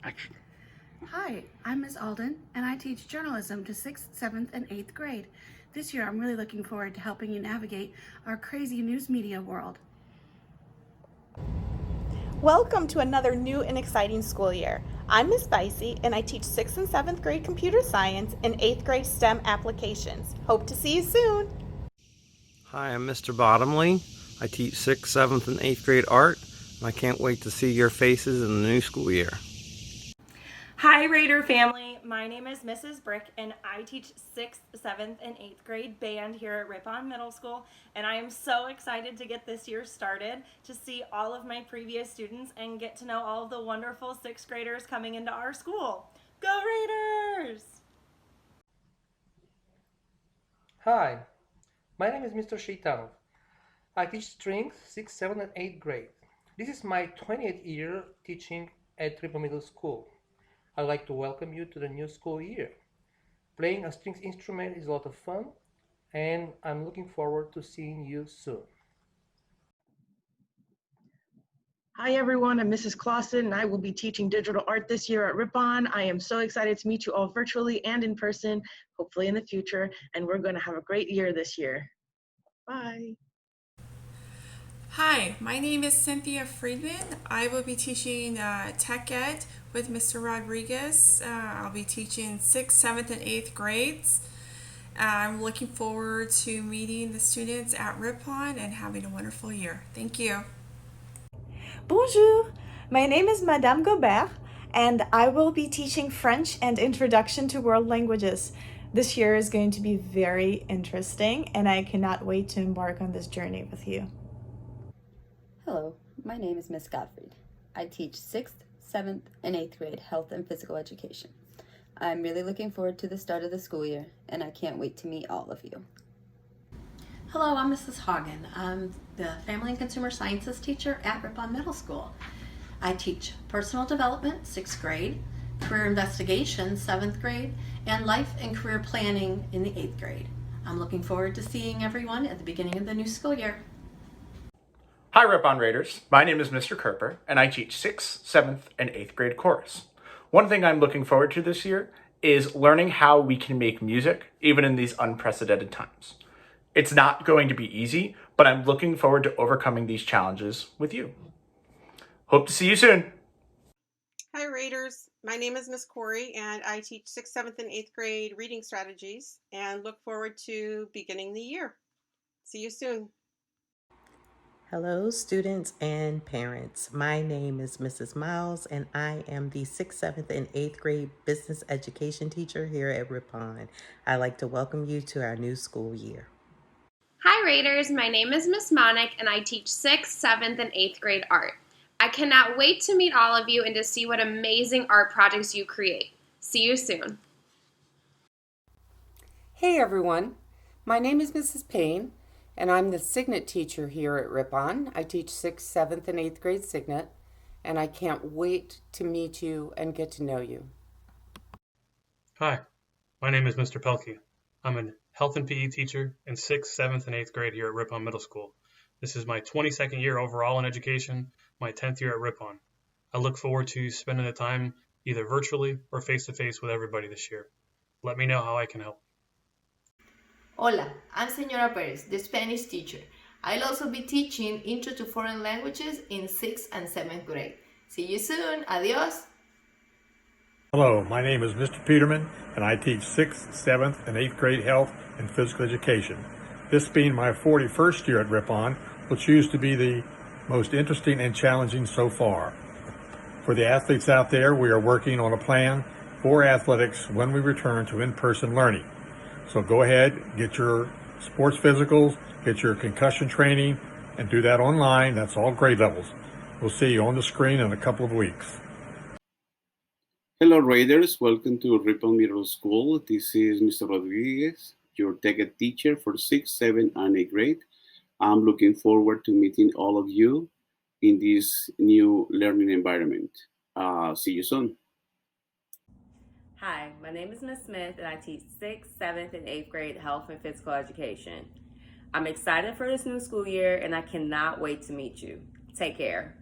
Action. Hi, I'm Ms. Alden, and I teach journalism to 6th, 7th, and 8th grade. This year, I'm really looking forward to helping you navigate our crazy news media world. Welcome to another new and exciting school year. I'm Ms. Bicey, and I teach 6th and 7th grade computer science and 8th grade STEM applications. Hope to see you soon. Hi, I'm Mr. Bottomley. I teach 6th, 7th, and 8th grade art, and I can't wait to see your faces in the new school year. Hi Raider family, my name is Mrs. Brick and I teach 6th, 7th, and 8th grade band here at Rippon Middle School, and I am so excited to get this year started, to see all of my previous students and get to know all of the wonderful 6th graders coming into our school. Go Raiders! Hi, my name is Mr. Shaitanov. I teach strings 6th, 7th, and 8th grade. This is my 20th year teaching at Rippon Middle School. I'd like to welcome you to the new school year. Playing a strings instrument is a lot of fun, and I'm looking forward to seeing you soon. Hi everyone, I'm Mrs. Clausen and I will be teaching digital art this year at Rippon. I am so excited to meet you all virtually and in person, hopefully in the future, and we're going to have a great year this year. Bye. Hi, my name is Cynthia Friedman. I will be teaching Tech Ed with Mr. Rodriguez. I'll be teaching 6th, 7th, and 8th grades. I'm looking forward to meeting the students at Rippon and having a wonderful year. Thank you. Bonjour, my name is Madame Gobert, and I will be teaching French and Introduction to World Languages. This year is going to be very interesting, and I cannot wait to embark on this journey with you. Hello, my name is Miss Gottfried. I teach 6th, 7th, and 8th grade health and physical education. I'm really looking forward to the start of the school year, and I can't wait to meet all of you. Hello, I'm Mrs. Hagen. I'm the Family and Consumer Sciences teacher at Rippon Middle School. I teach personal development, 6th grade, career investigation, 7th grade, and life and career planning in the 8th grade. I'm looking forward to seeing everyone at the beginning of the new school year. Hi Rippon Raiders, my name is Mr. Kerper, and I teach 6th, 7th, and 8th grade chorus. One thing I'm looking forward to this year is learning how we can make music even in these unprecedented times. It's not going to be easy, but I'm looking forward to overcoming these challenges with you. Hope to see you soon. Hi Raiders, my name is Miss Corey and I teach 6th, 7th, and 8th grade reading strategies and look forward to beginning the year. See you soon. Hello, students and parents. My name is Mrs. Miles, and I am the 6th, 7th, and 8th grade business education teacher here at Rippon. I'd like to welcome you to our new school year. Hi Raiders, my name is Miss Monick, and I teach 6th, 7th, and 8th grade art. I cannot wait to meet all of you and to see what amazing art projects you create. See you soon. Hey everyone, my name is Mrs. Payne, and I'm the Signet teacher here at Rippon. I teach 6th, 7th, and 8th grade Signet, and I can't wait to meet you and get to know you. Hi, my name is Mr. Pelkey. I'm a health and PE teacher in 6th, 7th, and 8th grade here at Rippon Middle School. This is my 22nd year overall in education, my 10th year at Rippon. I look forward to spending the time either virtually or face-to-face with everybody this year. Let me know how I can help. Hola, I'm Señora Perez, the Spanish teacher. I'll also be teaching Intro to Foreign Languages in 6th and 7th grade. See you soon. Adios. Hello, my name is Mr. Peterman, and I teach 6th, 7th, and 8th grade health and physical education. This being my 41st year at Rippon, will choose to be the most interesting and challenging so far. For the athletes out there, we are working on a plan for athletics when we return to in-person learning. So go ahead, get your sports physicals, get your concussion training, and do that online. That's all grade levels. We'll see you on the screen in a couple of weeks. Hello Raiders, welcome to Rippon Middle School. This is Mr. Rodriguez, your tech ed teacher for 6th, 7th, and 8th grade. I'm looking forward to meeting all of you in this new learning environment. See you soon. Hi, my name is Ms. Smith and I teach 6th, 7th, and 8th grade health and physical education. I'm excited for this new school year and I cannot wait to meet you. Take care.